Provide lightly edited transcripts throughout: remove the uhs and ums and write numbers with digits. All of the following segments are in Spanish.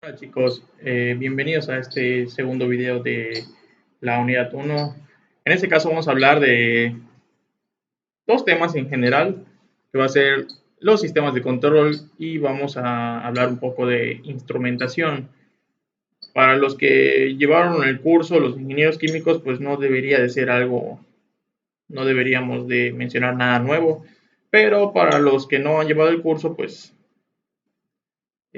Hola chicos, bienvenidos a este segundo video de la unidad uno. En este caso vamos a hablar de dos temas en general, que va a ser los sistemas de control y vamos a hablar un poco de instrumentación. Para los que llevaron el curso, los ingenieros químicos, pues no debería de ser algo, no deberíamos de mencionar nada nuevo, pero para los que no han llevado el curso, pues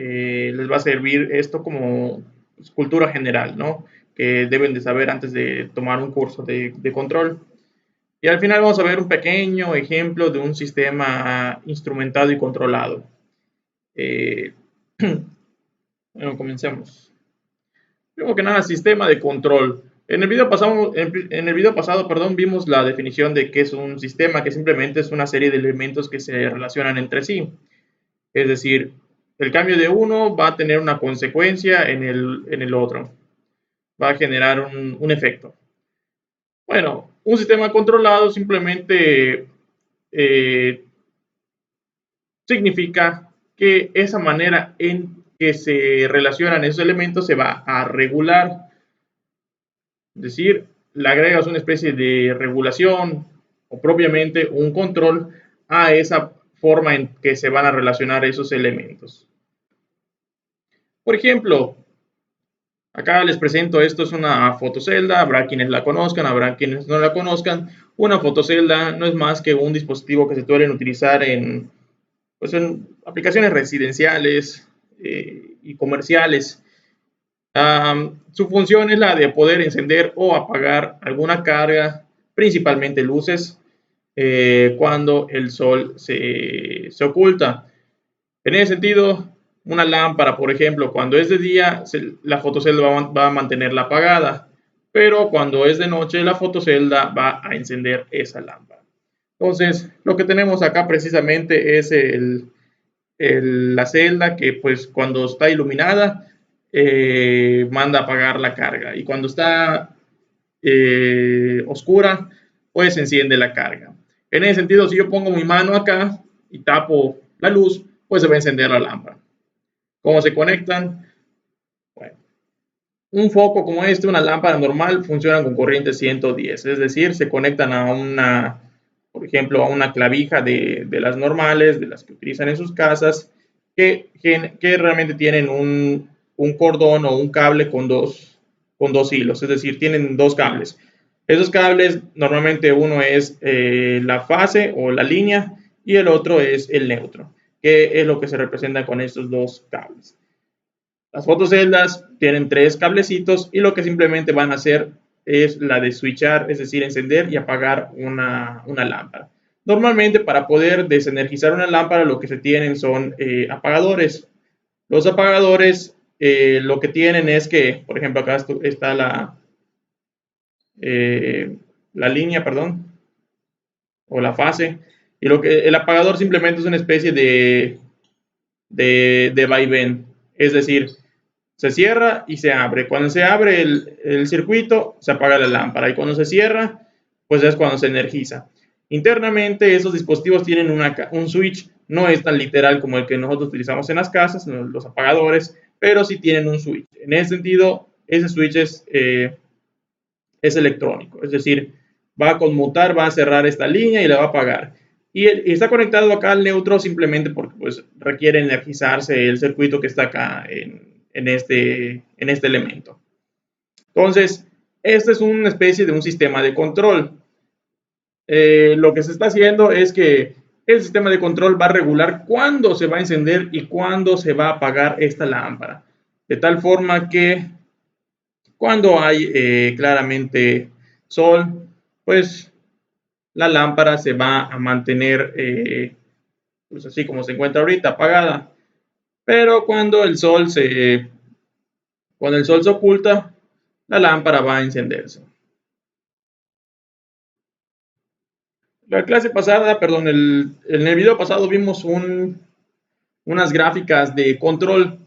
les va a servir esto como pues, cultura general, ¿no? Que deben de saber antes de tomar un curso de control. Y al final vamos a ver un pequeño ejemplo de un sistema instrumentado y controlado. Eh, bueno, comencemos. Primero que nada, sistema de control. En el video pasado, perdón, vimos la definición de qué es un sistema, que simplemente es una serie de elementos que se relacionan entre sí. Es decir, el cambio de uno va a tener una consecuencia en el otro. Va a generar un efecto. Bueno, un sistema controlado simplemente eh, significa que esa manera en que se relacionan esos elementos se va a regular. Es decir, le agregas una especie de regulación o propiamente un control a esa forma en que se van a relacionar esos elementos. Por ejemplo, acá les presento, esto es una fotocelda, habrá quienes la conozcan, habrá quienes no la conozcan. Una fotocelda no es más que un dispositivo que se suelen utilizar en aplicaciones residenciales y comerciales. Su función es la de poder encender o apagar alguna carga, principalmente luces, cuando el sol se oculta. En ese sentido, una lámpara, por ejemplo, cuando es de día, la fotocelda va a mantenerla apagada, pero cuando es de noche, la fotocelda va a encender esa lámpara. Entonces, lo que tenemos acá precisamente es la celda que pues cuando está iluminada manda a apagar la carga y cuando está oscura pues enciende la carga. En ese sentido, si yo pongo mi mano acá y tapo la luz, pues se va a encender la lámpara. ¿Cómo se conectan? Bueno, un foco como este, una lámpara normal, funcionan con corriente 110, es decir, se conectan a una, por ejemplo, a una clavija de las normales, de las que utilizan en sus casas, que realmente tienen un cordón o un cable con dos hilos, es decir, tienen dos cables. Esos cables, normalmente uno es la fase o la línea y el otro es el neutro, que es lo que se representa con estos dos cables. Las fotoceldas tienen tres cablecitos y lo que simplemente van a hacer es la de switchar, es decir, encender y apagar una lámpara. Normalmente para poder desenergizar una lámpara lo que se tienen son apagadores. Los apagadores lo que tienen es que, por ejemplo, acá está la línea, perdón, o la fase, y el apagador simplemente es una especie de vaivén, es decir, se cierra y se abre. Cuando se abre el circuito, se apaga la lámpara y cuando se cierra, pues es cuando se energiza. Internamente, esos dispositivos tienen un switch, no es tan literal como el que nosotros utilizamos en las casas, los apagadores, pero sí tienen un switch. En ese sentido, ese switch es electrónico, es decir, va a conmutar, va a cerrar esta línea y la va a apagar. Y está conectado acá al neutro simplemente porque pues, requiere energizarse el circuito que está acá en este elemento. Entonces, este es una especie de un sistema de control. Lo que se está haciendo es que el sistema de control va a regular cuándo se va a encender y cuándo se va a apagar esta lámpara. De tal forma que cuando hay claramente sol, pues la lámpara se va a mantener pues así como se encuentra ahorita, apagada. Pero cuando el sol se oculta, la lámpara va a encenderse. La clase pasada, perdón, en el video pasado vimos unas gráficas de control.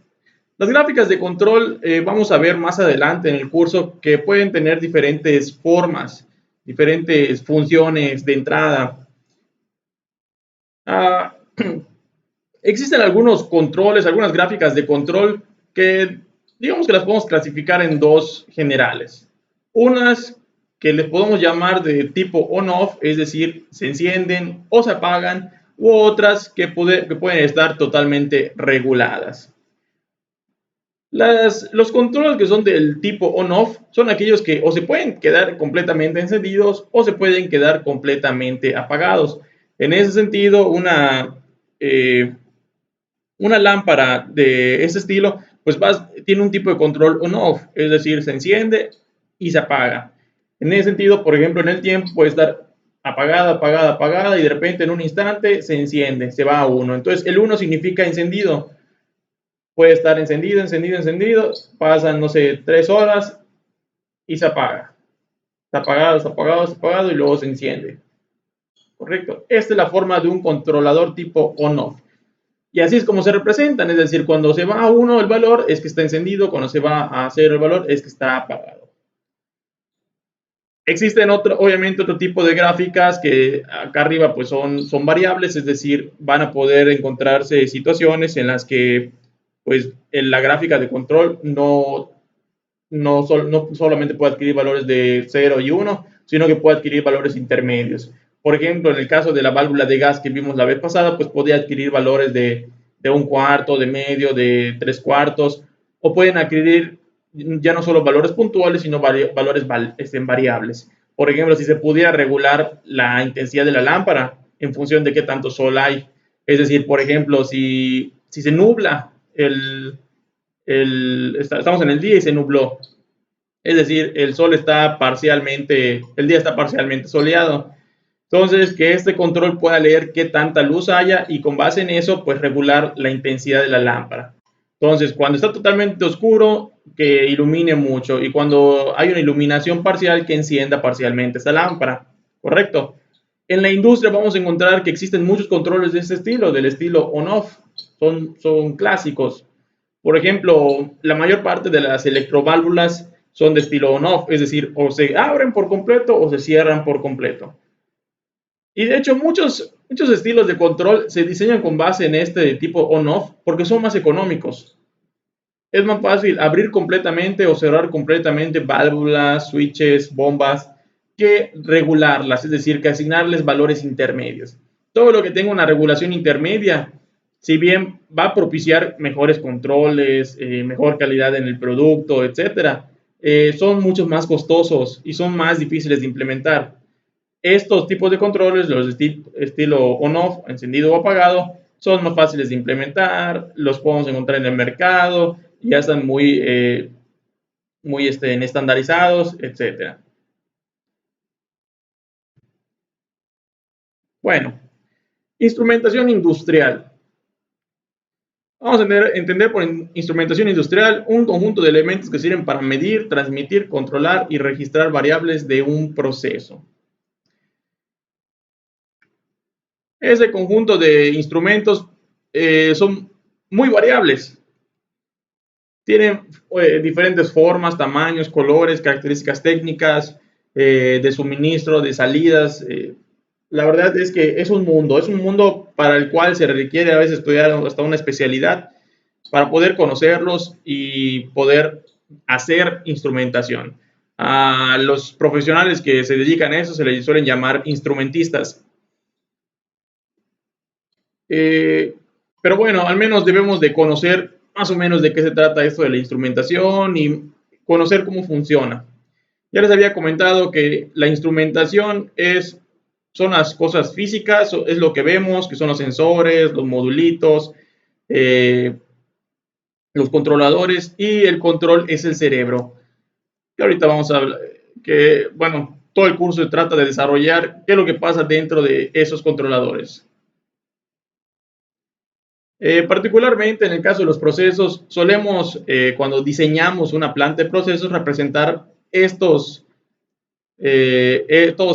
Las gráficas de control vamos a ver más adelante en el curso que pueden tener diferentes formas, diferentes funciones de entrada. Ah, existen algunos controles, algunas gráficas de control que digamos que las podemos clasificar en dos generales. Unas que les podemos llamar de tipo on-off, es decir, se encienden o se apagan, u otras que pueden estar totalmente reguladas. Los controles que son del tipo on-off son aquellos que o se pueden quedar completamente encendidos o se pueden quedar completamente apagados. En ese sentido, una lámpara de ese estilo pues tiene un tipo de control on-off, es decir, se enciende y se apaga. En ese sentido, por ejemplo, en el tiempo puede estar apagada, apagada, apagada y de repente en un instante se enciende, se va a uno. Entonces el uno significa encendido, puede estar encendido, encendido, encendido, pasan, no sé, 3 horas y se apaga. Está apagado, está apagado, está apagado y luego se enciende. ¿Correcto? Esta es la forma de un controlador tipo on-off. Y así es como se representan, es decir, cuando se va a uno el valor es que está encendido, cuando se va a cero el valor es que está apagado. Existen obviamente otro tipo de gráficas que acá arriba pues son variables, es decir, van a poder encontrarse situaciones en las que pues en la gráfica de control no solamente puede adquirir valores de 0 y 1, sino que puede adquirir valores intermedios. Por ejemplo, en el caso de la válvula de gas que vimos la vez pasada, pues podía adquirir valores de un cuarto, de medio, de 3 cuartos, o pueden adquirir ya no solo valores puntuales, sino valores variables. Por ejemplo, si se pudiera regular la intensidad de la lámpara en función de qué tanto sol hay. Es decir, por ejemplo, si se nubla estamos en el día y se nubló. Es decir, el día está parcialmente soleado. Entonces, que este control pueda leer qué tanta luz haya y con base en eso, pues regular la intensidad de la lámpara. Entonces, cuando está totalmente oscuro, que ilumine mucho y cuando hay una iluminación parcial, que encienda parcialmente esta lámpara. ¿Correcto? En la industria vamos a encontrar que existen muchos controles de este estilo, del estilo on-off. Son clásicos. Por ejemplo, la mayor parte de las electroválvulas son de estilo on-off, es decir, o se abren por completo o se cierran por completo. Y de hecho, muchos estilos de control se diseñan con base en este tipo on-off porque son más económicos. Es más fácil abrir completamente o cerrar completamente válvulas, switches, bombas, que regularlas, es decir, que asignarles valores intermedios. Todo lo que tenga una regulación intermedia, si bien va a propiciar mejores controles, mejor calidad en el producto, etcétera, son mucho más costosos y son más difíciles de implementar. Estos tipos de controles, los de estilo on-off, encendido o apagado, son más fáciles de implementar, los podemos encontrar en el mercado, ya están muy estandarizados, etcétera. Bueno, instrumentación industrial. Vamos a entender por instrumentación industrial un conjunto de elementos que sirven para medir, transmitir, controlar y registrar variables de un proceso. Ese conjunto de instrumentos son muy variables. Tienen diferentes formas, tamaños, colores, características técnicas, de suministro, de salidas. La verdad es que es un mundo para el cual se requiere a veces estudiar hasta una especialidad para poder conocerlos y poder hacer instrumentación. A los profesionales que se dedican a eso se les suelen llamar instrumentistas. Eh, pero bueno, al menos debemos de conocer más o menos de qué se trata esto de la instrumentación y conocer cómo funciona. Ya les había comentado que la instrumentación son las cosas físicas, es lo que vemos, que son los sensores, los modulitos, eh, los controladores y el control es el cerebro. Que ahorita vamos a hablar, que bueno, todo el curso se trata de desarrollar qué es lo que pasa dentro de esos controladores. Particularmente en el caso de los procesos, solemos, cuando diseñamos una planta de procesos, representar todos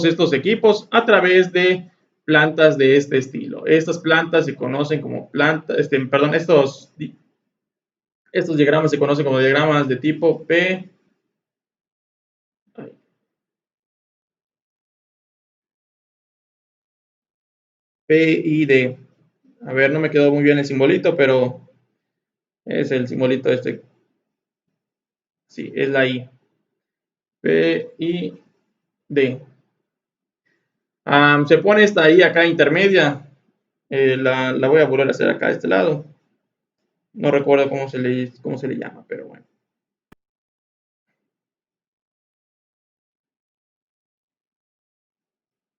estos equipos a través de plantas de este estilo. Estas plantas se conocen como plantas, perdón, estos diagramas se conocen como diagramas de tipo PID. A ver, no me quedó muy bien el simbolito, pero Es el simbolito este. Sí, es la I. P, I, D. Se pone esta I acá intermedia. La voy a volver a hacer acá de este lado. No recuerdo cómo se le llama, pero bueno.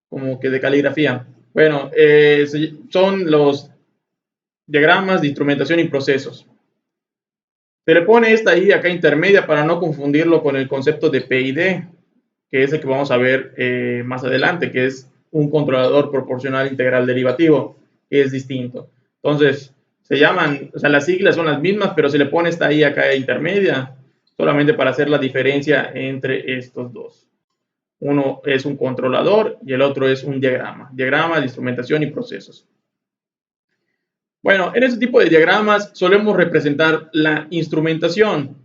Como que de caligrafía. Bueno, son los diagramas de instrumentación y procesos. Se le pone esta I acá intermedia para no confundirlo con el concepto de PID, que es el que vamos a ver más adelante, que es un controlador proporcional integral derivativo, que es distinto. Entonces, se llaman, o sea, las siglas son las mismas, pero se le pone esta I acá intermedia, solamente para hacer la diferencia entre estos dos. Uno es un controlador y el otro es un diagrama. Diagrama de instrumentación y procesos. Bueno, en este tipo de diagramas solemos representar la instrumentación.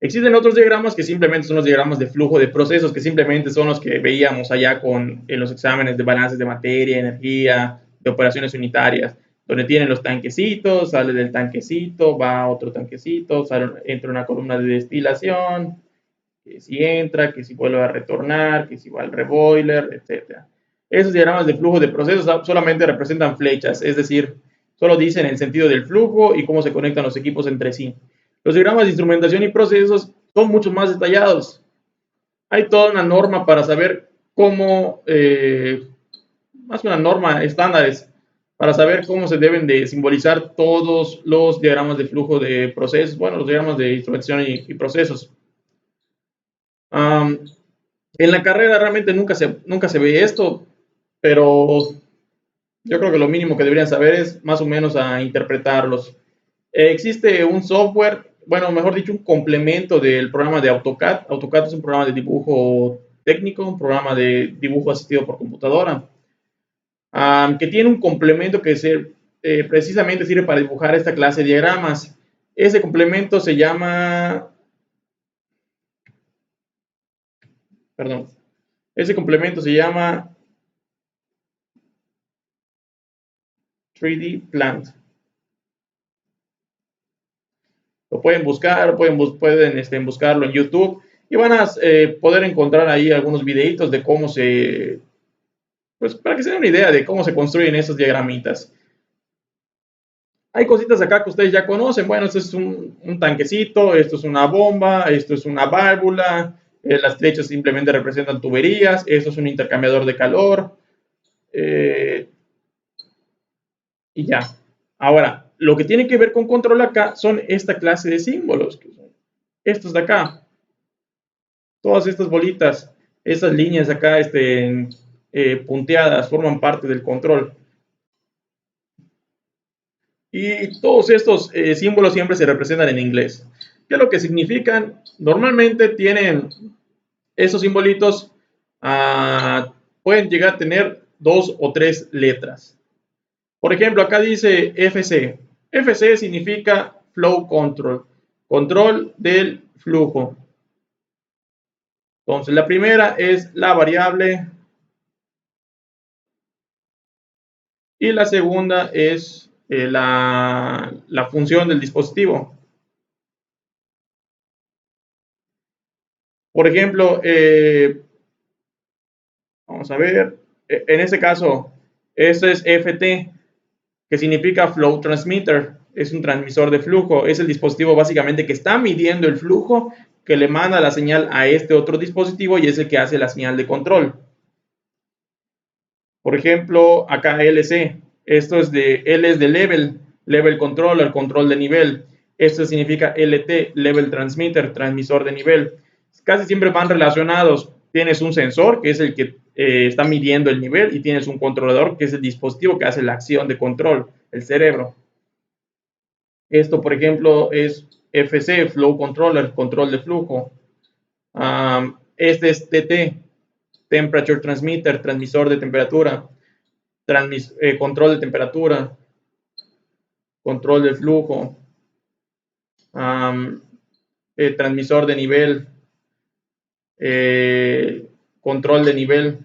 Existen otros diagramas que simplemente son los diagramas de flujo de procesos, que simplemente son los que veíamos allá en los exámenes de balances de materia, energía, de operaciones unitarias, donde tienen los tanquecitos, sale del tanquecito, va a otro tanquecito, entra una columna de destilación, que si entra, que si vuelve a retornar, que si va al reboiler, etc. Esos diagramas de flujo de procesos solamente representan flechas, es decir, solo dicen el sentido del flujo y cómo se conectan los equipos entre sí. Los diagramas de instrumentación y procesos son mucho más detallados. Hay toda una norma para saber cómo, más que una norma, estándares, para saber cómo se deben de simbolizar todos los diagramas de flujo de procesos, bueno, los diagramas de instrumentación y procesos. En la carrera realmente nunca se ve esto, pero yo creo que lo mínimo que deberían saber es más o menos a interpretarlos. Existe un software, bueno, mejor dicho, un complemento del programa de AutoCAD. AutoCAD es un programa de dibujo técnico, un programa de dibujo asistido por computadora, que tiene un complemento que precisamente sirve para dibujar esta clase de diagramas. Ese complemento se llama, perdón, ese complemento se llama 3D Plant. Lo pueden buscar, pueden buscarlo en YouTube y van a poder encontrar ahí algunos videitos de cómo pues para que se den una idea de cómo se construyen esos diagramitas. Hay cositas acá que ustedes ya conocen. Bueno, esto es un tanquecito, esto es una bomba, esto es una válvula, las flechas simplemente representan tuberías, esto es un intercambiador de calor, eh, y ya. Ahora, lo que tiene que ver con control acá son esta clase de símbolos, que son estos de acá. Todas estas bolitas, estas líneas acá punteadas forman parte del control. Y todos estos símbolos siempre se representan en inglés. ¿Qué es lo que significan? Normalmente tienen esos simbolitos, pueden llegar a tener 2 o 3 letras. Por ejemplo, acá dice FC. FC significa Flow Control, control del flujo. Entonces, la primera es la variable y la segunda es la función del dispositivo. Por ejemplo, vamos a ver, en este caso, esto es FT, que significa Flow Transmitter, es un transmisor de flujo, es el dispositivo básicamente que está midiendo el flujo, que le manda la señal a este otro dispositivo y es el que hace la señal de control. Por ejemplo, acá LC, L es de level controller, control de nivel. Esto significa LT, level transmitter, transmisor de nivel. Casi siempre van relacionados. Tienes un sensor, que es el que está midiendo el nivel, y tienes un controlador, que es el dispositivo que hace la acción de control, el cerebro. Esto, por ejemplo, es FC, Flow Controller, control de flujo. Este es TT, Temperature Transmitter, transmisor de temperatura. Control de temperatura, control del flujo, transmisor de nivel, control de nivel.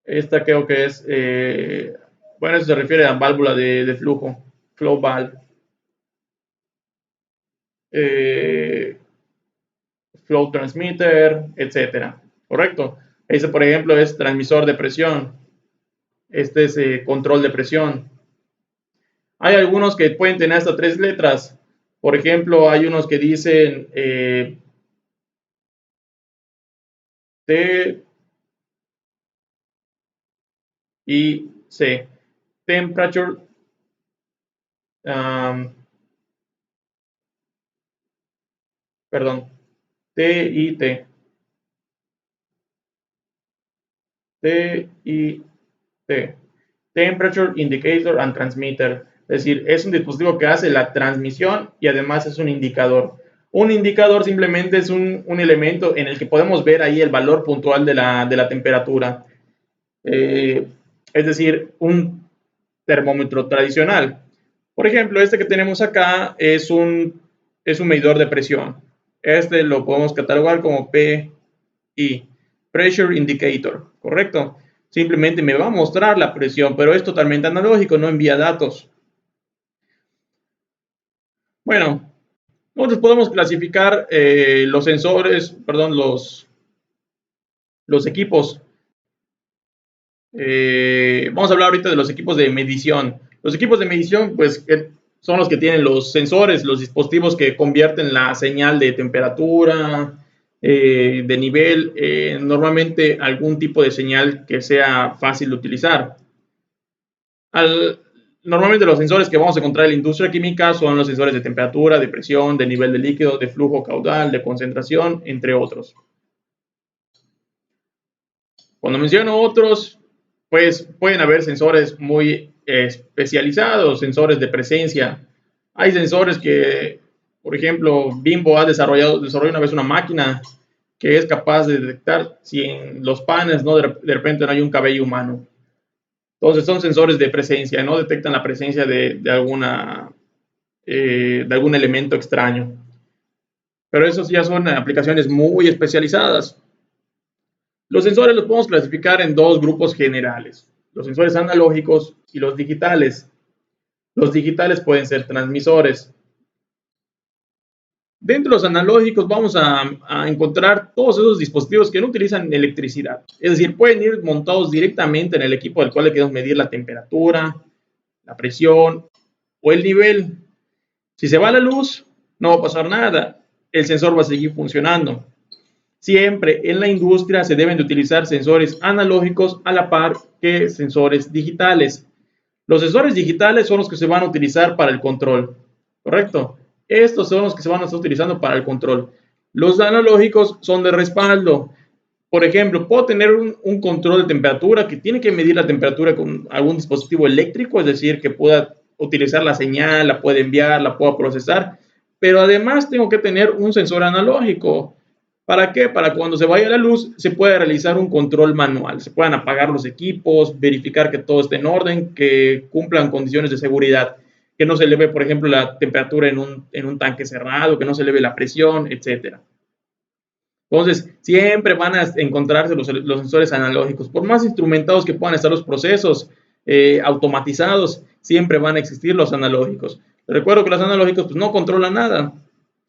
Esta creo que es Bueno, eso se refiere a válvula de flujo, flow valve. Eh, Flow transmitter, etcétera. ¿Correcto? Ese, por ejemplo, es transmisor de presión. Este es control de presión. Hay algunos que pueden tener hasta 3 letras. Por ejemplo, hay unos que dicen T y C. Temperature, um, perdón, T y T. T y T. Temperature Indicator and Transmitter. Es decir, es un dispositivo que hace la transmisión y además es un indicador. Un indicador simplemente es un elemento en el que podemos ver ahí el valor puntual de la temperatura. Es decir, un termómetro tradicional. Por ejemplo, este que tenemos acá es un medidor de presión. Este lo podemos catalogar como PI, Pressure Indicator, ¿correcto? Simplemente me va a mostrar la presión, pero es totalmente analógico, no envía datos. Bueno, nosotros podemos clasificar los sensores, perdón, los equipos. Vamos a hablar ahorita de los equipos de medición. Los equipos de medición, pues, son los que tienen los sensores, los dispositivos que convierten la señal de temperatura, de nivel, normalmente algún tipo de señal que sea fácil de utilizar. Normalmente los sensores que vamos a encontrar en la industria química son los sensores de temperatura, de presión, de nivel de líquido, de flujo caudal, de concentración, entre otros. Cuando menciono otros, pues pueden haber sensores muy especializados, sensores de presencia. Hay sensores que, por ejemplo, Bimbo desarrolló una vez una máquina que es capaz de detectar si en los panes, ¿no? de repente no hay un cabello humano. Entonces son sensores de presencia, no detectan la presencia de algún elemento extraño. Pero esos ya son aplicaciones muy especializadas. Los sensores los podemos clasificar en dos grupos generales, los sensores analógicos y los digitales. Los digitales pueden ser transmisores. Dentro de los analógicos vamos a encontrar todos esos dispositivos que no utilizan electricidad. Es decir, pueden ir montados directamente en el equipo del cual le queremos medir la temperatura, la presión o el nivel. Si se va la luz, no va a pasar nada. El sensor va a seguir funcionando. Siempre en la industria se deben de utilizar sensores analógicos a la par que sensores digitales. Los sensores digitales son los que se van a utilizar para el control, ¿correcto? Estos son los que se van a estar utilizando para el control. Los analógicos son de respaldo. Por ejemplo, puedo tener un control de temperatura que tiene que medir la temperatura con algún dispositivo eléctrico, es decir, que pueda utilizar la señal, la pueda enviar, la pueda procesar, pero además tengo que tener un sensor analógico. ¿Para qué? Para cuando se vaya la luz se pueda realizar un control manual, se puedan apagar los equipos, verificar que todo esté en orden, que cumplan condiciones de seguridad, que no se eleve, por ejemplo, la temperatura en un tanque cerrado, que no se eleve la presión, etcétera. Entonces, siempre van a encontrarse los sensores analógicos. Por más instrumentados que puedan estar los procesos automatizados, siempre van a existir los analógicos. Recuerdo que los analógicos pues, no controlan nada,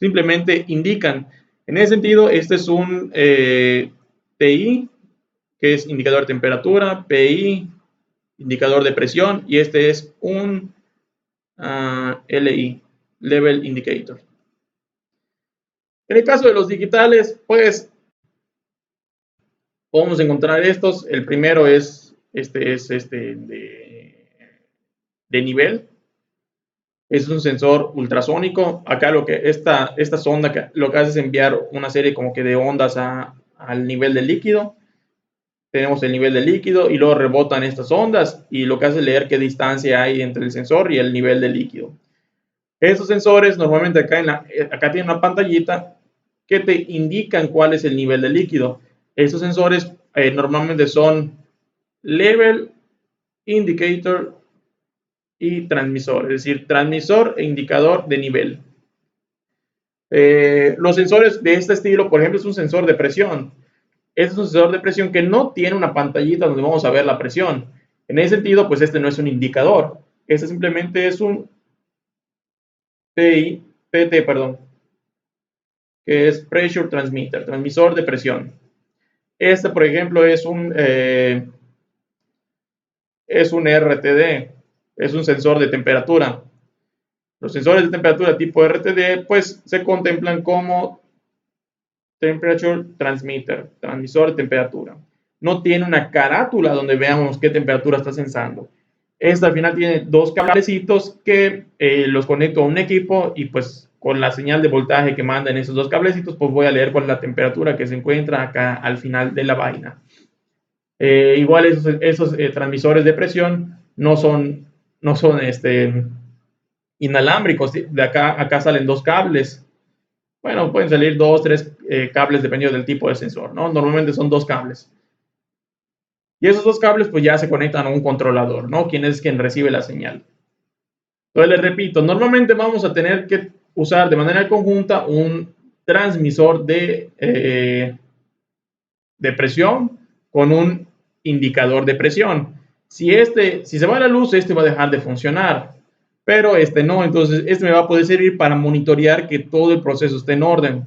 simplemente indican. En ese sentido, este es un TI, que es indicador de temperatura, PI, indicador de presión, y este es un LI, Level Indicator. En el caso de los digitales, pues podemos encontrar estos. El primero es este de nivel. Es un sensor ultrasónico. Acá esta sonda lo que hace es enviar una serie como que de ondas al nivel del líquido. Tenemos el nivel del líquido y luego rebotan estas ondas y lo que hace es leer qué distancia hay entre el sensor y el nivel del líquido. Estos sensores normalmente acá tienen una pantallita que te indican cuál es el nivel del líquido. Estos sensores normalmente son level, indicator y transmisor, es decir, transmisor e indicador de nivel. Los sensores de este estilo, por ejemplo, es un sensor de presión. Este es un sensor de presión que no tiene una pantallita donde vamos a ver la presión. En ese sentido, pues este no es un indicador, este simplemente es un PT, perdón, que es Pressure Transmitter, transmisor de presión. Este, por ejemplo, es un RTD, es un sensor de temperatura. Los sensores de temperatura tipo RTD pues se contemplan como Temperature Transmitter, transmisor de temperatura. No tiene una carátula donde veamos qué temperatura está sensando. Esta al final tiene dos cablecitos que los conecto a un equipo y pues con la señal de voltaje que mandan esos dos cablecitos pues voy a leer cuál es la temperatura que se encuentra acá al final de la vaina. Igual esos transmisores de presión no son inalámbricos. De acá salen dos cables. Bueno, pueden salir dos, tres cables dependiendo del tipo de sensor, ¿no? Normalmente son dos cables. Y esos dos cables pues ya se conectan a un controlador, ¿no? Quien recibe la señal. Entonces les repito, normalmente vamos a tener que usar de manera conjunta un transmisor de presión con un indicador de presión. Si se va la luz, este va a dejar de funcionar, pero este no, entonces este me va a poder servir para monitorear que todo el proceso esté en orden.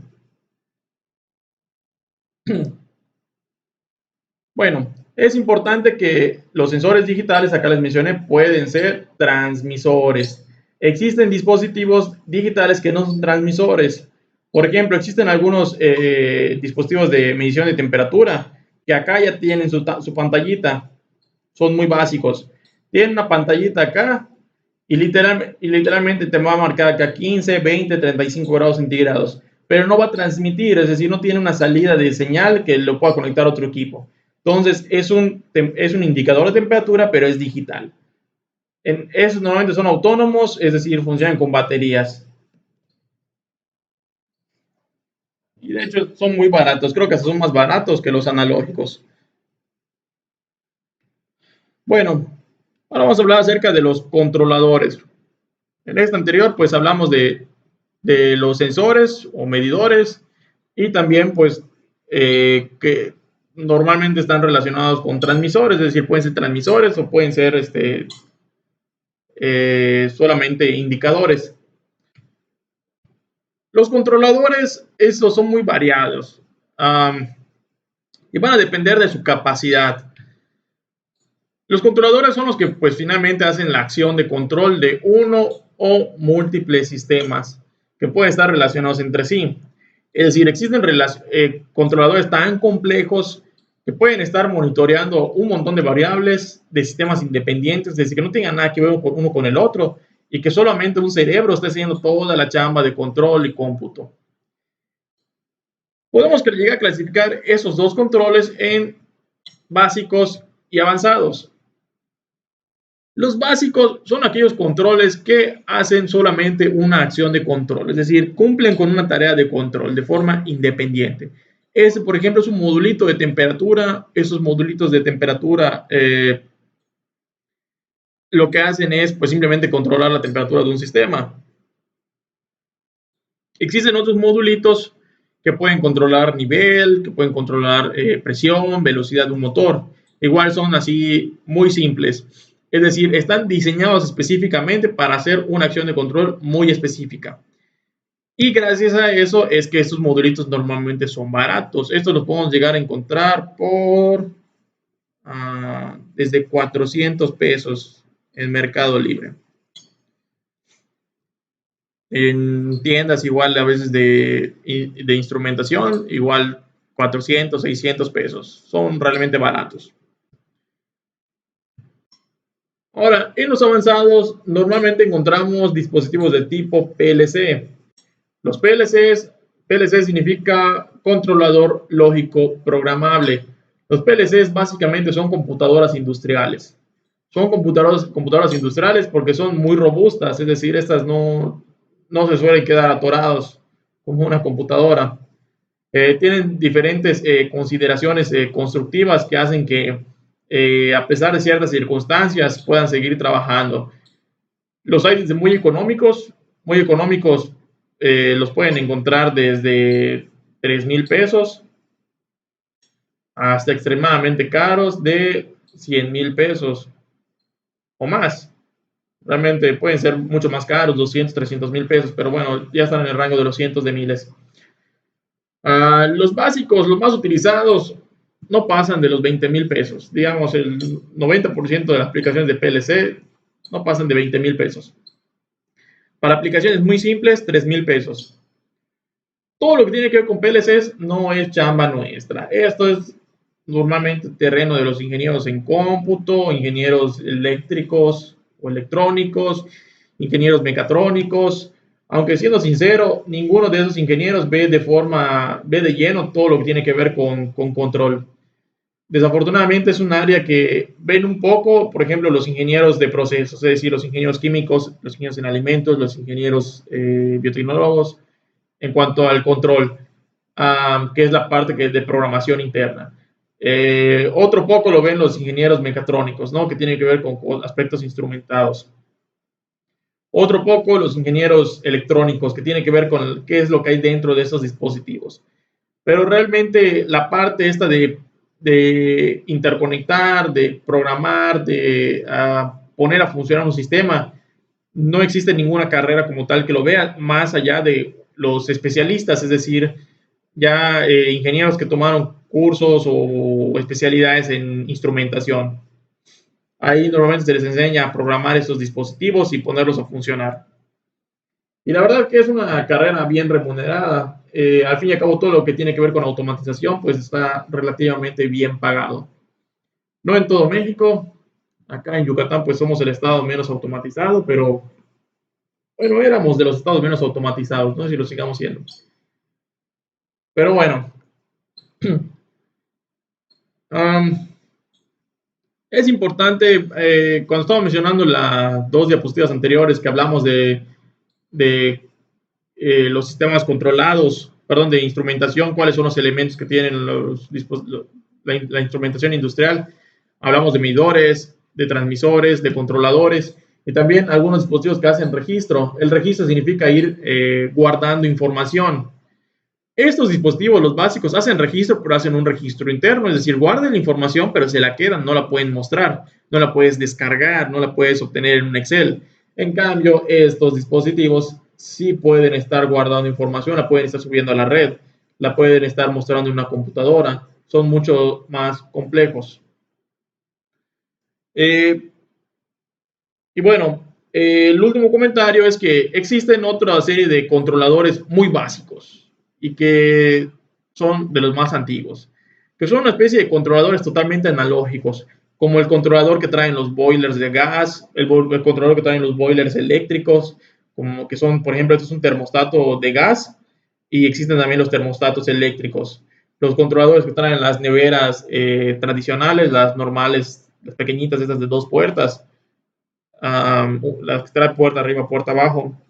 Bueno, es importante que los sensores digitales, acá les mencioné, pueden ser transmisores. Existen dispositivos digitales que no son transmisores. Por ejemplo, existen algunos dispositivos de medición de temperatura que acá ya tienen su pantallita. Son muy básicos. Tienen una pantallita acá y literalmente te va a marcar acá 15, 20, 35 grados centígrados. Pero no va a transmitir, es decir, no tiene una salida de señal que lo pueda conectar a otro equipo. Entonces, es un indicador de temperatura, pero es digital. Esos normalmente son autónomos, es decir, funcionan con baterías. Y de hecho son muy baratos, creo que son más baratos que los analógicos. Bueno, ahora vamos a hablar acerca de los controladores. En esta anterior, pues hablamos de los sensores o medidores y también, pues, que normalmente están relacionados con transmisores, es decir, pueden ser transmisores o pueden ser solamente indicadores. Los controladores, estos son muy variados y van a depender de su capacidad. Los controladores son los que pues finalmente hacen la acción de control de uno o múltiples sistemas que pueden estar relacionados entre sí. Es decir, existen controladores tan complejos que pueden estar monitoreando un montón de variables de sistemas independientes, es decir, que no tengan nada que ver uno con el otro y que solamente un cerebro esté haciendo toda la chamba de control y cómputo. Podemos llegar a clasificar esos dos controles en básicos y avanzados. Los básicos son aquellos controles que hacen solamente una acción de control, es decir, cumplen con una tarea de control de forma independiente. Ese, por ejemplo, es un modulito de temperatura. Esos modulitos de temperatura lo que hacen es pues simplemente controlar la temperatura de un sistema. Existen otros modulitos que pueden controlar nivel, que pueden controlar presión, velocidad de un motor. Igual son así muy simples. Es decir, están diseñados específicamente para hacer una acción de control muy específica. Y gracias a eso es que estos modulitos normalmente son baratos. Estos los podemos llegar a encontrar por desde 400 pesos en Mercado Libre. En tiendas igual a veces de instrumentación, igual 400, 600 pesos. Son realmente baratos. Ahora, en los avanzados normalmente encontramos dispositivos de tipo PLC. Los PLC significa controlador lógico programable. Los PLCs básicamente son computadoras industriales. Son computadoras industriales porque son muy robustas, es decir, estas no se suelen quedar atorados como una computadora. Tienen diferentes consideraciones constructivas que hacen que, a pesar de ciertas circunstancias, puedan seguir trabajando. Los hay desde muy económicos los pueden encontrar desde 3,000 pesos hasta extremadamente caros de 100,000 pesos. o más. Realmente pueden ser mucho más caros, 200, 300 mil pesos, pero bueno, ya están en el rango de los cientos de miles. Los básicos, los más utilizados, no pasan de los 20 mil pesos. Digamos, el 90% de las aplicaciones de PLC no pasan de 20 mil pesos. Para aplicaciones muy simples, 3 mil pesos. Todo lo que tiene que ver con PLCs no es chamba nuestra. Esto es normalmente terreno de los ingenieros en cómputo, ingenieros eléctricos o electrónicos, ingenieros mecatrónicos. Aunque siendo sincero, ninguno de esos ingenieros ve de lleno todo lo que tiene que ver con control. Desafortunadamente es un área que ven un poco, por ejemplo, los ingenieros de procesos, es decir, los ingenieros químicos, los ingenieros en alimentos, los ingenieros biotecnólogos, en cuanto al control, que es la parte que es de programación interna. Otro poco lo ven los ingenieros mecatrónicos, ¿no? Que tiene que ver con aspectos instrumentados. Otro poco los ingenieros electrónicos, que tiene que ver con qué es lo que hay dentro de esos dispositivos. Pero realmente la parte esta de interconectar, de programar, de poner a funcionar un sistema, no existe ninguna carrera como tal que lo vea, más allá de los especialistas, es decir, ya ingenieros que tomaron cursos o especialidades en instrumentación. Ahí normalmente se les enseña a programar estos dispositivos y ponerlos a funcionar. Y la verdad que es una carrera bien remunerada. Al fin y al cabo, todo lo que tiene que ver con automatización, pues está relativamente bien pagado. No en todo México. Acá en Yucatán, pues somos el estado menos automatizado, pero bueno, éramos de los estados menos automatizados, no sé si lo sigamos siendo. Pero bueno, um, es importante, cuando estaba mencionando las dos diapositivas anteriores que hablamos de los sistemas controlados, perdón, de instrumentación, cuáles son los elementos que tienen la instrumentación industrial. Hablamos de medidores, de transmisores, de controladores y también algunos dispositivos que hacen registro. El registro significa ir guardando información. Estos dispositivos, los básicos, hacen registro, pero hacen un registro interno, es decir, guardan la información, pero se la quedan, no la pueden mostrar, no la puedes descargar, no la puedes obtener en un Excel. En cambio, estos dispositivos sí pueden estar guardando información, la pueden estar subiendo a la red, la pueden estar mostrando en una computadora, son mucho más complejos. Eh, y bueno, el último comentario es que existen otra serie de controladores muy básicos y que son de los más antiguos, que son una especie de controladores totalmente analógicos, como el controlador que traen los boilers de gas, el controlador que traen los boilers eléctricos, como que son, por ejemplo, este es un termostato de gas y existen también los termostatos eléctricos. Los controladores que traen las neveras tradicionales, las normales, las pequeñitas, estas de dos puertas, las que traen puerta arriba, puerta abajo,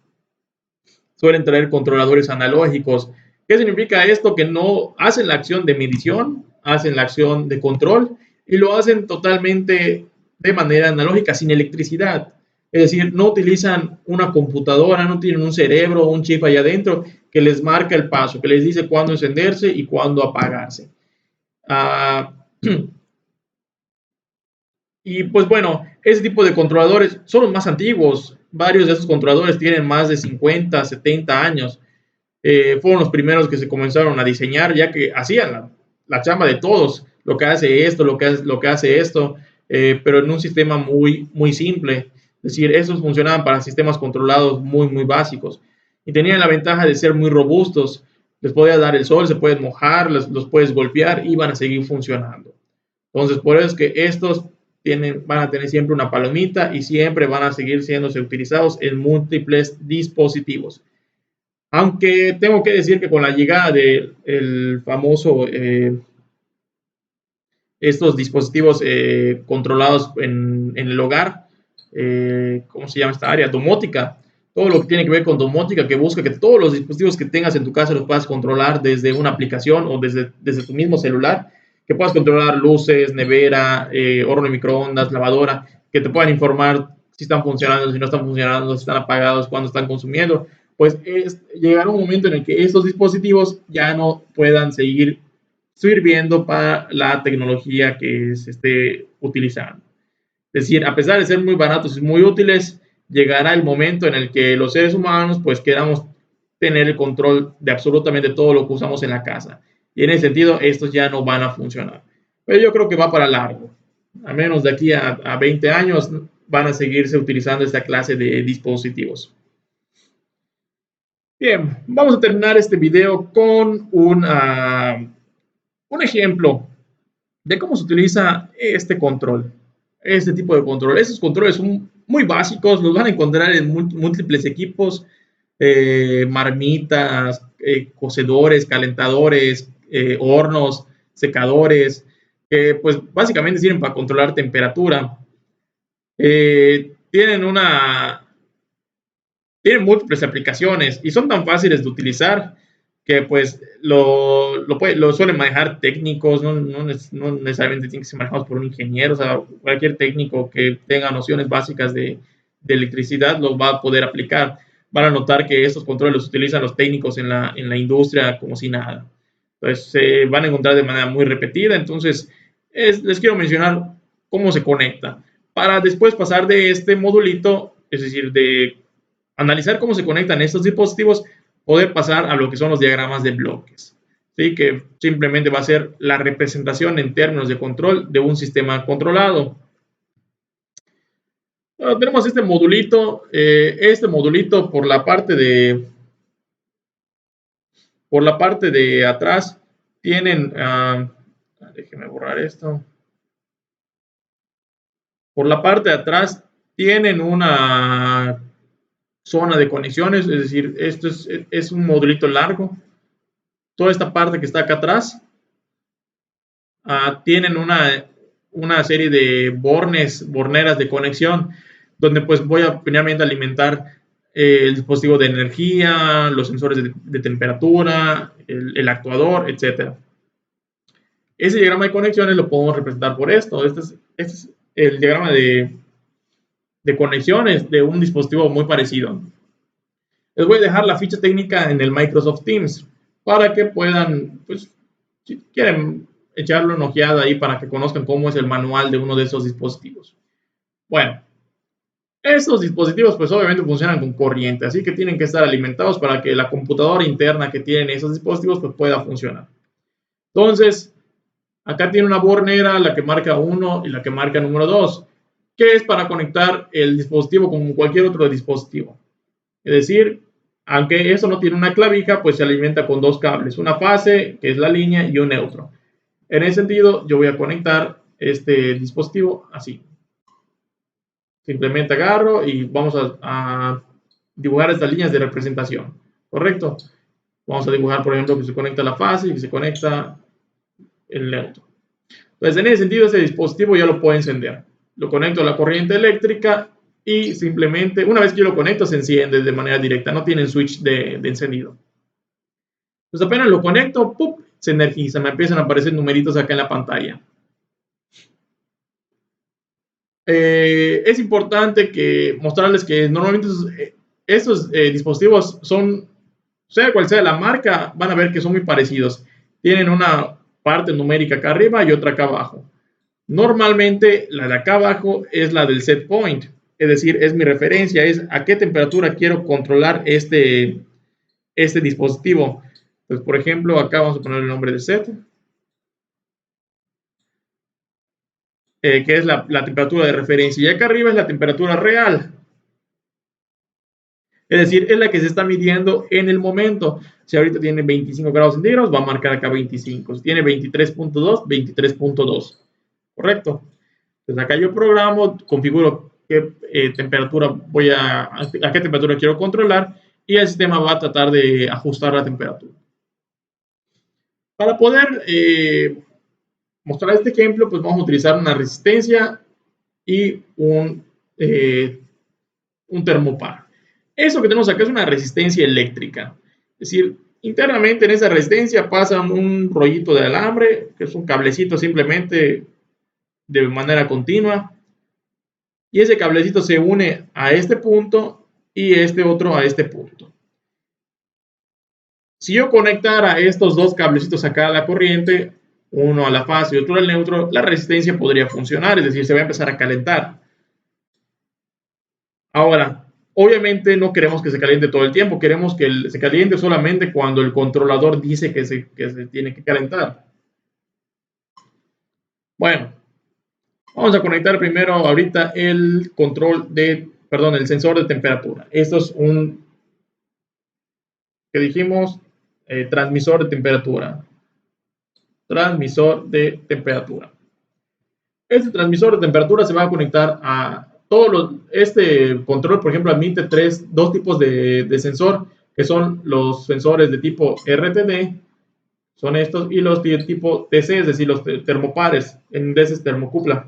suelen traer controladores analógicos. ¿Qué significa esto? Que no hacen la acción de medición, hacen la acción de control y lo hacen totalmente de manera analógica, sin electricidad. Es decir, no utilizan una computadora, no tienen un cerebro o un chip allá adentro que les marca el paso, que les dice cuándo encenderse y cuándo apagarse. Uh, Y pues bueno, ese tipo de controladores son los más antiguos. Varios de esos controladores tienen más de 50, 70 años. Fueron los primeros que se comenzaron a diseñar, ya que hacían la chamba de todos. Lo que hace esto, lo que hace esto, pero en un sistema muy, muy simple. Es decir, esos funcionaban para sistemas controlados muy, muy básicos. Y tenían la ventaja de ser muy robustos. Les podía dar el sol, se pueden mojar, los puedes golpear y van a seguir funcionando. Entonces, por eso es que estos van a tener siempre una palomita y siempre van a seguir siendo utilizados en múltiples dispositivos. Aunque tengo que decir que con la llegada del famoso, estos dispositivos controlados en el hogar, ¿cómo se llama esta área? Domótica. Todo lo que tiene que ver con domótica, que busca que todos los dispositivos que tengas en tu casa los puedas controlar desde una aplicación o desde tu mismo celular, que puedas controlar luces, nevera, horno de microondas, lavadora, que te puedan informar si están funcionando, si no están funcionando, si están apagados, cuándo están consumiendo. Pues llegará un momento en el que estos dispositivos ya no puedan seguir sirviendo para la tecnología que se esté utilizando. Es decir, a pesar de ser muy baratos y muy útiles, llegará el momento en el que los seres humanos pues queramos tener el control de absolutamente todo lo que usamos en la casa. Y en ese sentido, estos ya no van a funcionar. Pero yo creo que va para largo. Al menos de aquí a 20 años van a seguirse utilizando esta clase de dispositivos. Bien, vamos a terminar este video con un ejemplo de cómo se utiliza este control, este tipo de control. Esos controles son muy básicos, los van a encontrar en múltiples equipos, marmitas, cocedores, calentadores, hornos, secadores, que pues básicamente sirven para controlar temperatura. Tienen tienen múltiples aplicaciones y son tan fáciles de utilizar que pues lo suelen manejar técnicos, no necesariamente tienen que ser manejados por un ingeniero, o sea, cualquier técnico que tenga nociones básicas de electricidad los va a poder aplicar. Van a notar que estos controles los utilizan los técnicos en la industria como si nada. Entonces se van a encontrar de manera muy repetida, entonces les quiero mencionar cómo se conecta. Para después pasar de este modulito, es decir, de analizar cómo se conectan estos dispositivos, poder pasar a lo que son los diagramas de bloques, ¿sí? Que simplemente va a ser la representación en términos de control de un sistema controlado. Bueno, tenemos este modulito por la parte de atrás tienen, déjenme borrar esto, por la parte de atrás tienen una zona de conexiones, es decir, esto es un modulito largo. Toda esta parte que está acá atrás tienen una serie de borneras de conexión, donde pues voy a primeramente alimentar el dispositivo de energía, los sensores de temperatura, el actuador, etc. Ese diagrama de conexiones lo podemos representar por esto. Este es el diagrama de conexiones de un dispositivo muy parecido. Les voy a dejar la ficha técnica en el Microsoft Teams para que puedan, pues, si quieren echarle una ojeada ahí para que conozcan cómo es el manual de uno de esos dispositivos. Bueno, estos dispositivos pues obviamente funcionan con corriente, así que tienen que estar alimentados para que la computadora interna que tienen esos dispositivos pues pueda funcionar. Entonces, acá tiene una bornera, la que marca 1 y la que marca número 2, que es para conectar el dispositivo con cualquier otro dispositivo. Es decir, aunque eso no tiene una clavija, pues se alimenta con dos cables, una fase, que es la línea, y un neutro. En ese sentido, yo voy a conectar este dispositivo así. Simplemente agarro y vamos a dibujar estas líneas de representación, ¿correcto? Vamos a dibujar, por ejemplo, que se conecta la fase y que se conecta el neutro. Entonces, en ese sentido, ese dispositivo ya lo puedo encender. Lo conecto a la corriente eléctrica y simplemente, una vez que yo lo conecto, se enciende de manera directa. No tiene switch de encendido. Pues apenas lo conecto, ¡pum!, se energiza. Me empiezan a aparecer numeritos acá en la pantalla. Es importante mostrarles que normalmente estos dispositivos son, sea cual sea la marca, van a ver que son muy parecidos. Tienen una parte numérica acá arriba y otra acá abajo. Normalmente la de acá abajo es la del set point, es decir, es mi referencia, es a qué temperatura quiero controlar este dispositivo. Pues, por ejemplo, acá vamos a poner el nombre de set, que es la temperatura de referencia, y acá arriba es la temperatura real. Es decir, es la que se está midiendo en el momento. Si ahorita tiene 25 grados centígrados, va a marcar acá 25. Si tiene 23.2, 23.2. ¿Correcto? Entonces acá yo programo, configuro qué temperatura a qué temperatura quiero controlar y el sistema va a tratar de ajustar la temperatura. Para poder mostrar este ejemplo, pues vamos a utilizar una resistencia y un termopar. Eso que tenemos acá es una resistencia eléctrica. Es decir, internamente en esa resistencia pasa un rollito de alambre, que es un cablecito simplemente de manera continua. Y ese cablecito se une a este punto y este otro a este punto. Si yo conectara estos dos cablecitos acá a la corriente, uno a la fase y otro al neutro, la resistencia podría funcionar, es decir, se va a empezar a calentar. Ahora, obviamente no queremos que se caliente todo el tiempo, queremos que se caliente solamente cuando el controlador dice que se tiene que calentar. Bueno, vamos a conectar primero ahorita el el sensor de temperatura. Esto es un, que dijimos, transmisor de temperatura. Transmisor de temperatura. Este transmisor de temperatura se va a conectar a este control, por ejemplo, admite dos tipos de sensor, que son los sensores de tipo RTD, son estos, y los de tipo TC, es decir, los termopares, en inglés es termocupla.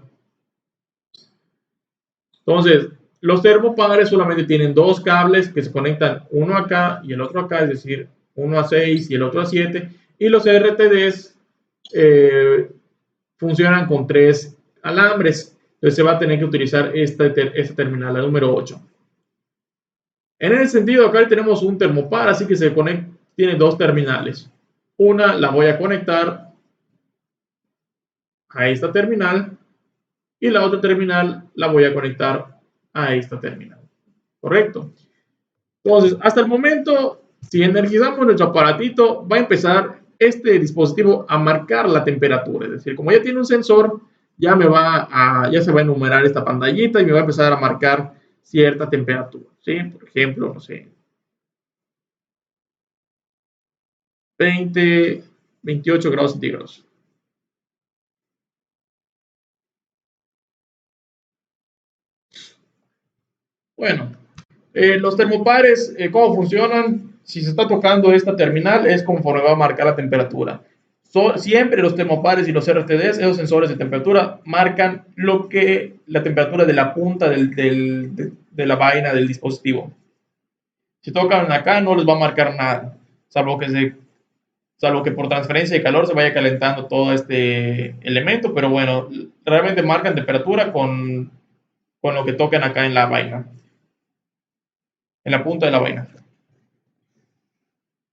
Entonces, los termopares solamente tienen dos cables que se conectan, uno acá y el otro acá, es decir, uno a 6 y el otro a 7, y los RTDs funcionan con 3 alambres. Entonces se va a tener que utilizar esta terminal, la número 8. En ese sentido, acá tenemos un termopar, así que tiene dos terminales. Una la voy a conectar a esta terminal y la otra terminal la voy a conectar a esta terminal. ¿Correcto? Entonces, hasta el momento, si energizamos nuestro aparatito, va a empezar este dispositivo a marcar la temperatura. Es decir, como ya tiene un sensor, ya se va a enumerar esta pantallita y me va a empezar a marcar cierta temperatura. ¿Sí? Por ejemplo, no sé, 20, 28 grados centígrados. Bueno, los termopares, ¿cómo funcionan? Si se está tocando esta terminal, es conforme va a marcar la temperatura. Siempre los termopares y los RTDs, esos sensores de temperatura, marcan la temperatura de la punta de la vaina del dispositivo. Si tocan acá, no les va a marcar nada, salvo que por transferencia de calor se vaya calentando todo este elemento, pero bueno, realmente marcan temperatura con lo que tocan acá en la vaina, en la punta de la vaina.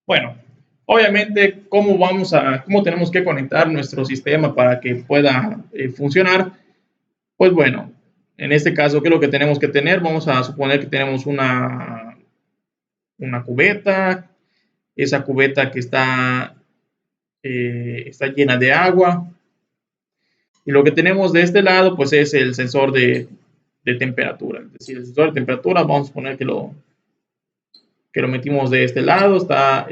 Bueno, obviamente, ¿cómo tenemos que conectar nuestro sistema para que pueda funcionar? Pues bueno, en este caso, ¿qué es lo que tenemos que tener? Vamos a suponer que tenemos una cubeta, esa cubeta que está llena de agua, y lo que tenemos de este lado, pues es el sensor de temperatura. Es decir, el sensor de temperatura, vamos a suponer que lo metimos de este lado, está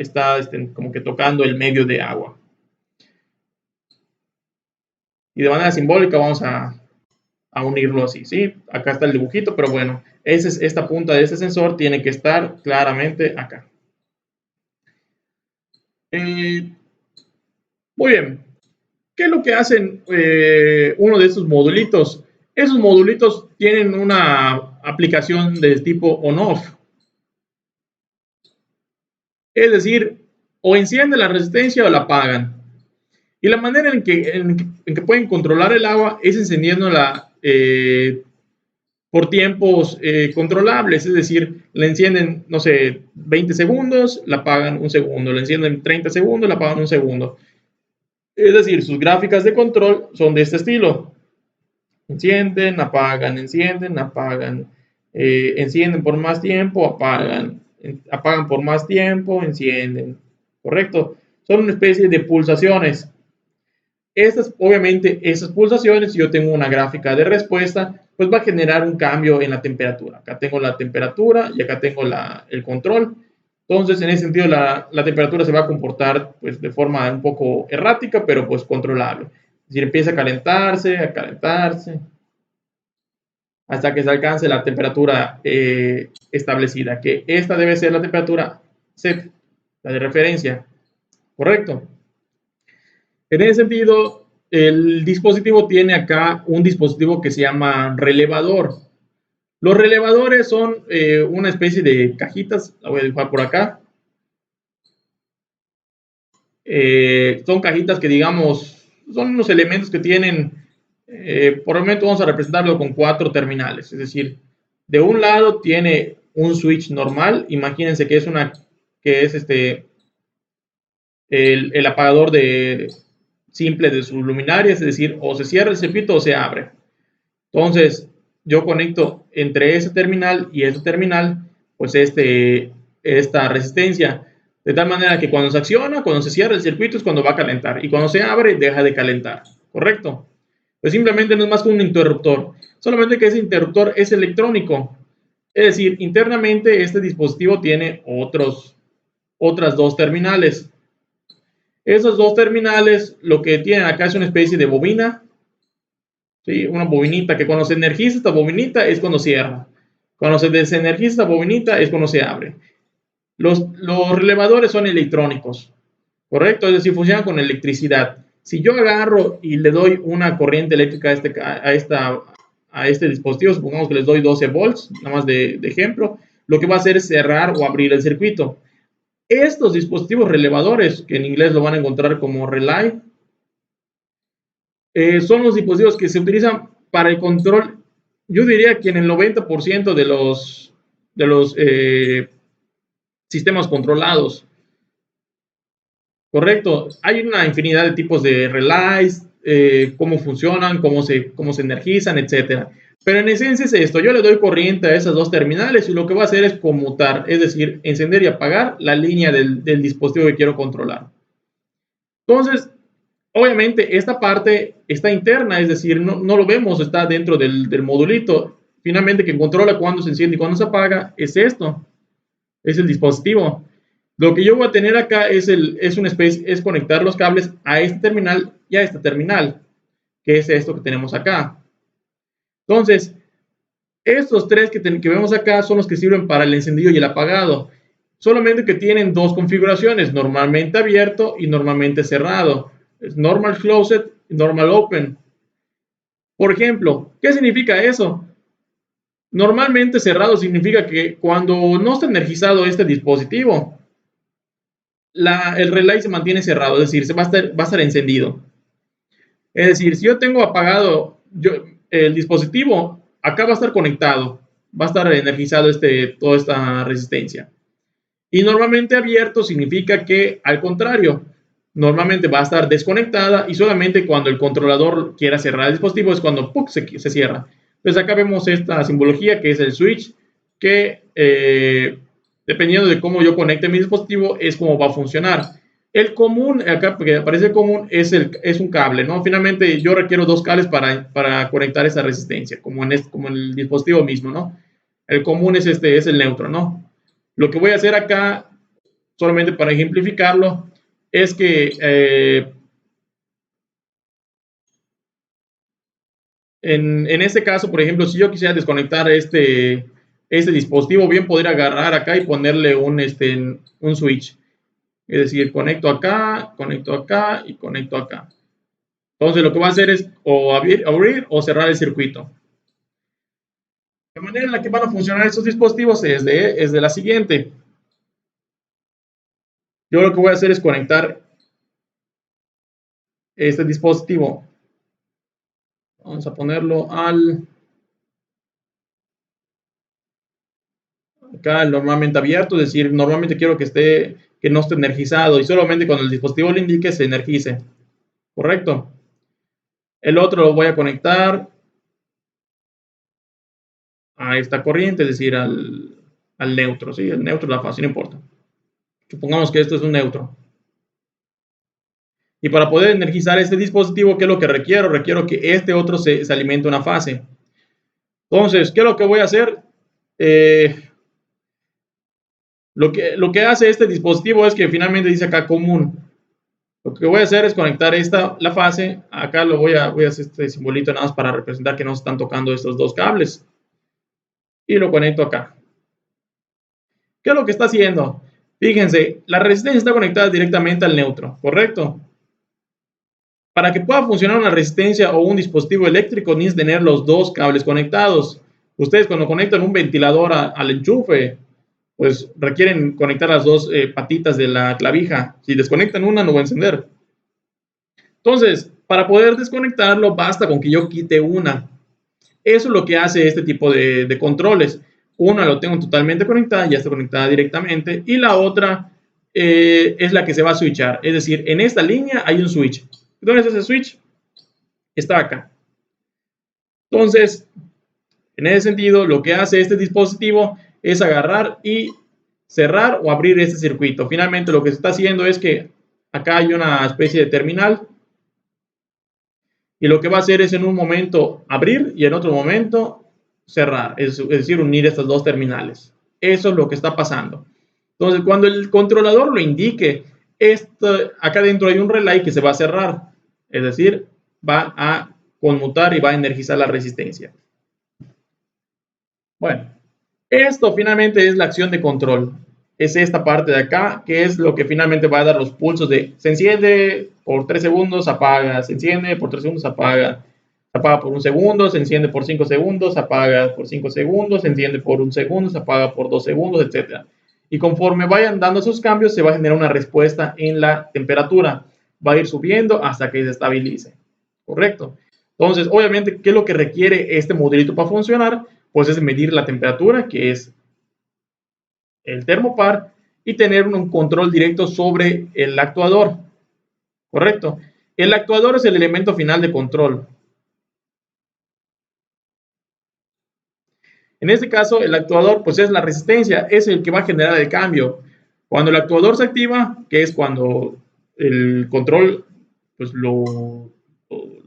como que tocando el medio de agua. Y de manera simbólica vamos a unirlo así, ¿sí? Acá está el dibujito, pero bueno, esta punta de este sensor tiene que estar claramente acá. Muy bien. ¿Qué es lo que hacen uno de estos modulitos? Esos modulitos tienen una aplicación del tipo on-off. Es decir, o encienden la resistencia o la apagan. Y la manera en que pueden controlar el agua es encendiéndola por tiempos controlables, es decir, la encienden, no sé, 20 segundos, la apagan un segundo, la encienden 30 segundos, la apagan un segundo. Es decir, sus gráficas de control son de este estilo. Encienden, apagan, encienden por más tiempo, apagan por más tiempo, encienden. ¿Correcto? Son una especie de pulsaciones. Obviamente, esas pulsaciones, si yo tengo una gráfica de respuesta, pues va a generar un cambio en la temperatura. Acá tengo la temperatura y acá tengo el control. Entonces, en ese sentido, la temperatura se va a comportar pues, de forma un poco errática, pero pues controlable. Es decir, empieza a calentarse, hasta que se alcance la temperatura establecida, que esta debe ser la temperatura set, la de referencia. ¿Correcto? En ese sentido, el dispositivo tiene acá un dispositivo que se llama relevador. Los relevadores son una especie de cajitas, la voy a dibujar por acá. Son cajitas que digamos, son unos elementos que tienen, por el momento vamos a representarlo con 4 terminales, es decir, de un lado tiene un switch normal, imagínense que es el apagador simple de sus luminarias, es decir, o se cierra el circuito o se abre. Entonces, yo conecto entre ese terminal y ese terminal, pues esta resistencia, de tal manera que cuando se acciona, cuando se cierra el circuito es cuando va a calentar, y cuando se abre deja de calentar, ¿correcto? Pues simplemente no es más que un interruptor, solamente que ese interruptor es electrónico, es decir, internamente este dispositivo tiene otras dos terminales. Esos dos terminales lo que tienen acá es una especie de bobina, ¿sí? Una bobinita que cuando se energiza esta bobinita es cuando cierra. Cuando se desenergiza esta bobinita es cuando se abre. Los relevadores son electrónicos, ¿correcto? Es decir, funcionan con electricidad. Si yo agarro y le doy una corriente eléctrica a este dispositivo, supongamos que les doy 12 volts, nada más de ejemplo, lo que va a hacer es cerrar o abrir el circuito. Estos dispositivos relevadores, que en inglés lo van a encontrar como relay, son los dispositivos que se utilizan para el control. Yo diría que en el 90% de los sistemas controlados. Correcto. Hay una infinidad de tipos de relays, cómo funcionan, cómo se energizan, etcétera. Pero en esencia es esto. Yo le doy corriente a esas dos terminales y lo que va a hacer es conmutar, es decir, encender y apagar la línea del dispositivo que quiero controlar. Entonces, obviamente, esta parte está interna, es decir, no lo vemos, está dentro del modulito. Finalmente, quien controla cuándo se enciende y cuándo se apaga es esto, es el dispositivo. Lo que yo voy a tener acá es conectar los cables a este terminal y a este terminal, que es esto que tenemos acá. Entonces, estos tres que vemos acá son los que sirven para el encendido y el apagado. Solamente que tienen dos configuraciones, normalmente abierto y normalmente cerrado. Es normal closed y normal open. Por ejemplo, ¿qué significa eso? Normalmente cerrado significa que cuando no está energizado este dispositivo, el relay se mantiene cerrado, es decir, va a estar encendido. Es decir, si yo tengo apagado el dispositivo, acá va a estar conectado, va a estar energizado toda esta resistencia. Y normalmente abierto significa que, al contrario, normalmente va a estar desconectada y solamente cuando el controlador quiera cerrar el dispositivo es cuando ¡puc! Se cierra. Entonces acá vemos esta simbología que es el switch, que dependiendo de cómo yo conecte mi dispositivo es como va a funcionar. El común, acá que aparece común, es un cable, ¿no? Finalmente yo requiero dos cables para conectar esa resistencia, como en el dispositivo mismo, ¿no? El común es el neutro, ¿no? Lo que voy a hacer acá, solamente para ejemplificarlo, es que en este caso, por ejemplo, si yo quisiera desconectar este dispositivo, bien podría agarrar acá y ponerle un switch. Es decir, conecto acá y conecto acá. Entonces lo que va a hacer es o abrir o cerrar el circuito. La manera en la que van a funcionar estos dispositivos es de la siguiente. Yo lo que voy a hacer es conectar este dispositivo. Vamos a ponerlo acá normalmente abierto, es decir, normalmente quiero que no esté energizado y solamente cuando el dispositivo lo indique se energice. ¿Correcto? El otro lo voy a conectar a esta corriente, es decir, al neutro, ¿sí? El neutro, la fase, no importa. Supongamos que esto es un neutro. Y para poder energizar este dispositivo, ¿qué es lo que requiero? Requiero que este otro se alimente una fase. Entonces, ¿qué es lo que voy a hacer? Lo que hace este dispositivo es que finalmente dice acá común. Lo que voy a hacer es conectar la fase. Acá voy a hacer este simbolito nada más para representar que no se están tocando estos dos cables. Y lo conecto acá. ¿Qué es lo que está haciendo? Fíjense, la resistencia está conectada directamente al neutro, ¿correcto? Para que pueda funcionar una resistencia o un dispositivo eléctrico, necesitan tener los dos cables conectados. Ustedes cuando conectan un ventilador al enchufe, pues requieren conectar las dos patitas de la clavija. Si desconectan una, no va a encender. Entonces, para poder desconectarlo, basta con que yo quite una. Eso es lo que hace este tipo de controles. Una lo tengo totalmente conectada, ya está conectada directamente, y la otra es la que se va a switchar. Es decir, en esta línea hay un switch. Entonces ese switch está acá. Entonces, en ese sentido, lo que hace este dispositivo es agarrar y cerrar o abrir este circuito. Finalmente, lo que se está haciendo es que acá hay una especie de terminal y lo que va a hacer es en un momento abrir y en otro momento cerrar, es decir, unir estas dos terminales. Eso es lo que está pasando. Entonces, cuando el controlador lo indique, acá dentro hay un relay que se va a cerrar, es decir, va a conmutar y va a energizar la resistencia. Bueno, esto finalmente es la acción de control. Es esta parte de acá, que es lo que finalmente va a dar los pulsos de se enciende por 3 segundos, apaga, se enciende por 3 segundos, apaga, se apaga por 1 segundo, se enciende por 5 segundos, se apaga por 5 segundos, se enciende por 1 segundo, se apaga por 2 segundos, etc. Y conforme vayan dando esos cambios, se va a generar una respuesta en la temperatura. Va a ir subiendo hasta que se estabilice. ¿Correcto? Entonces, obviamente, ¿qué es lo que requiere este modelito para funcionar? Pues es medir la temperatura, que es el termopar, y tener un control directo sobre el actuador. ¿Correcto? El actuador es el elemento final de control. En este caso, el actuador pues es la resistencia, es el que va a generar el cambio. Cuando el actuador se activa, que es cuando el control pues lo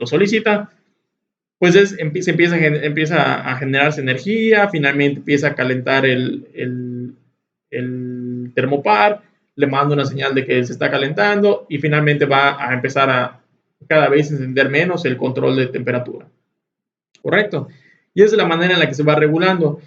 solicita, pues empieza a generarse energía, finalmente empieza a calentar el termopar, le manda una señal de que se está calentando y finalmente va a empezar a cada vez encender menos el control de temperatura. ¿Correcto? Y esa es la manera en la que se va regulando.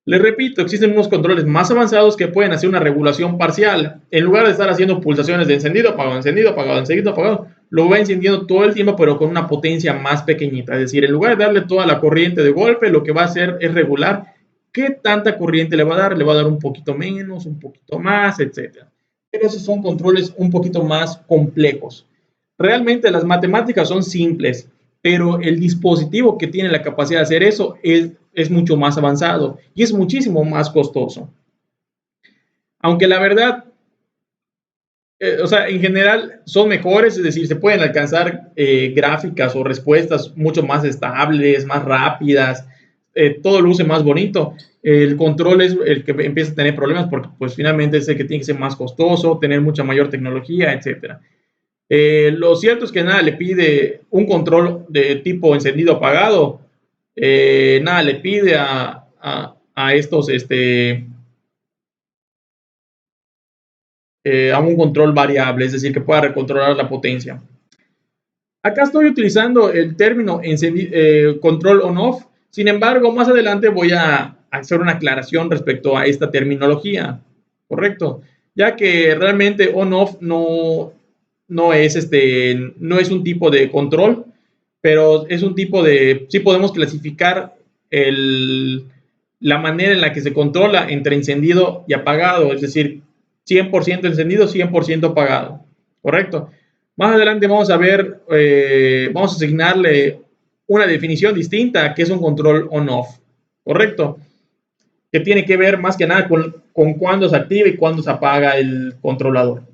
Les repito, existen unos controles más avanzados que pueden hacer una regulación parcial. En lugar de estar haciendo pulsaciones de encendido, apagado, encendido, apagado, encendido, apagado, lo va encendiendo todo el tiempo, pero con una potencia más pequeñita. Es decir, en lugar de darle toda la corriente de golpe, lo que va a hacer es regular qué tanta corriente le va a dar. Le va a dar un poquito menos, un poquito más, etc. Pero esos son controles un poquito más complejos. Realmente las matemáticas son simples, pero el dispositivo que tiene la capacidad de hacer eso es mucho más avanzado y es muchísimo más costoso. Aunque la verdad, o sea, en general son mejores, es decir, se pueden alcanzar gráficas o respuestas mucho más estables, más rápidas, todo luce más bonito. El control es el que empieza a tener problemas porque pues finalmente es el que tiene que ser más costoso, tener mucha mayor tecnología, etcétera. Lo cierto es que nada le pide un control de tipo encendido apagado, nada le pide a estos, a un control variable, es decir, que pueda recontrolar la potencia. Acá estoy utilizando el término control on-off, sin embargo, más adelante voy a hacer una aclaración respecto a esta terminología, ¿correcto? Ya que realmente on-off no es un tipo de control, pero es un tipo de, sí podemos clasificar la manera en la que se controla entre encendido y apagado, es decir, 100% encendido, 100% apagado, ¿correcto? Más adelante vamos a ver, vamos a asignarle una definición distinta que es un control on-off, ¿correcto? Que tiene que ver más que nada con cuándo se activa y cuándo se apaga el controlador.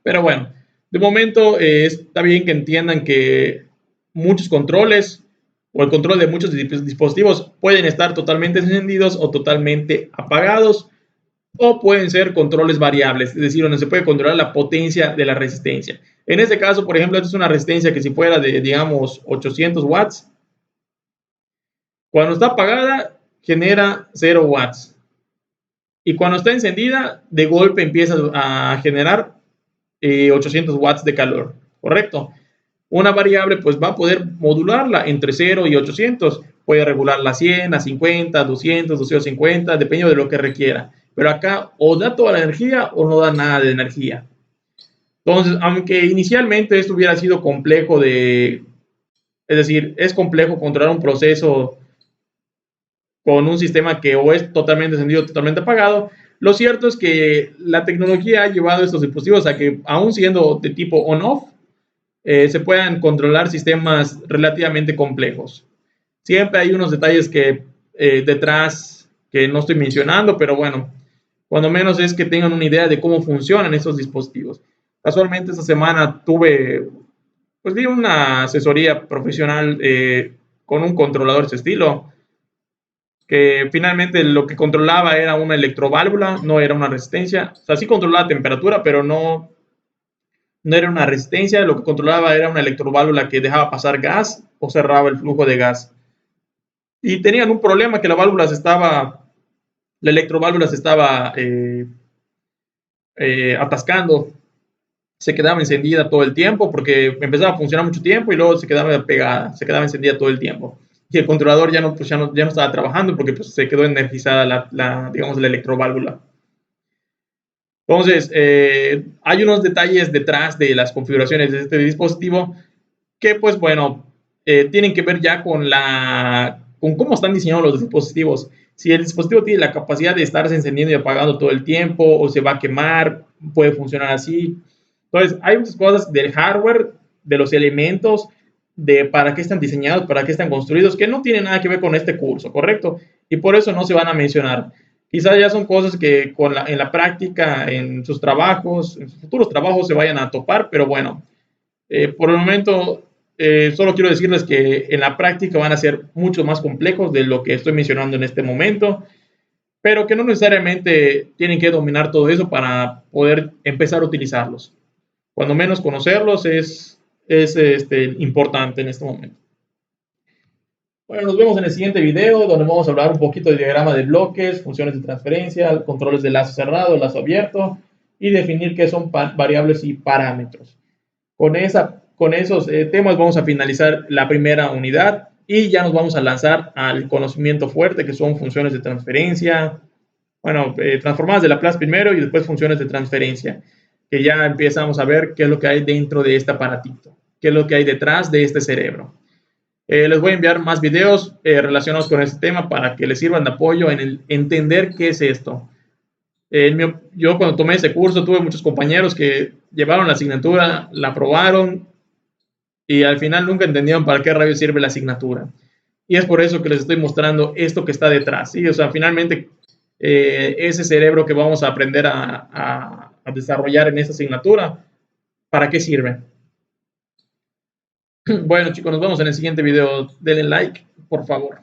Pero bueno, de momento está bien que entiendan que muchos controles o el control de muchos dispositivos pueden estar totalmente encendidos o totalmente apagados, o pueden ser controles variables, es decir, donde se puede controlar la potencia de la resistencia. En este caso, por ejemplo, esta es una resistencia que si fuera de, digamos, 800 watts, cuando está apagada genera 0 watts. Y cuando está encendida, de golpe empieza a generar 800 watts de calor, ¿correcto? Una variable pues va a poder modularla entre 0 y 800, puede regularla a 100, a 50, a 200, 250, dependiendo de lo que requiera. Pero acá o da toda la energía o no da nada de energía. Entonces, aunque inicialmente esto hubiera sido complejo es decir, es complejo controlar un proceso con un sistema que o es totalmente encendido o totalmente apagado, lo cierto es que la tecnología ha llevado a estos dispositivos a que, aún siendo de tipo on-off, se puedan controlar sistemas relativamente complejos. Siempre hay unos detalles que detrás que no estoy mencionando, pero bueno, cuando menos es que tengan una idea de cómo funcionan estos dispositivos. Casualmente esta semana tuve pues di una asesoría profesional con un controlador de ese estilo, que finalmente lo que controlaba era una electroválvula, no era una resistencia. O sea, sí controlaba temperatura, pero no era una resistencia. Lo que controlaba era una electroválvula que dejaba pasar gas o cerraba el flujo de gas. Y tenían un problema que la electroválvula se estaba atascando, se quedaba encendida todo el tiempo porque empezaba a funcionar mucho tiempo y luego se quedaba pegada, se quedaba encendida todo el tiempo. Y el controlador ya no, pues ya no estaba trabajando porque pues, se quedó energizada digamos, la electroválvula. Entonces, hay unos detalles detrás de las configuraciones de este dispositivo que, pues bueno, tienen que ver ya con cómo están diseñados los dispositivos. Si el dispositivo tiene la capacidad de estarse encendiendo y apagando todo el tiempo, o se va a quemar, puede funcionar así. Entonces, hay muchas cosas del hardware, de los elementos, de para qué están diseñados, para qué están construidos, que no tienen nada que ver con este curso, ¿correcto? Y por eso no se van a mencionar. Quizás ya son cosas que en la práctica, en sus trabajos, en sus futuros trabajos se vayan a topar, pero bueno, por el momento solo quiero decirles que en la práctica van a ser mucho más complejos de lo que estoy mencionando en este momento, pero que no necesariamente tienen que dominar todo eso para poder empezar a utilizarlos. Cuando menos conocerlos es importante en este momento. Bueno, nos vemos en el siguiente video donde vamos a hablar un poquito de diagrama de bloques, funciones de transferencia, controles de lazo cerrado, lazo abierto y definir qué son variables y parámetros. Con esos temas vamos a finalizar la primera unidad y ya nos vamos a lanzar al conocimiento fuerte que son funciones de transferencia, bueno, transformadas de Laplace primero y después funciones de transferencia, que ya empezamos a ver qué es lo que hay dentro de este aparatito, qué es lo que hay detrás de este cerebro. Les voy a enviar más videos relacionados con este tema para que les sirvan de apoyo en el entender qué es esto. Yo cuando tomé ese curso tuve muchos compañeros que llevaron la asignatura, la aprobaron y al final nunca entendieron para qué rayos sirve la asignatura. Y es por eso que les estoy mostrando esto que está detrás. ¿Sí? O sea, finalmente ese cerebro que vamos a aprender a desarrollar en esta asignatura, ¿para qué sirve? Bueno chicos, nos vemos en el siguiente video. Denle like, por favor.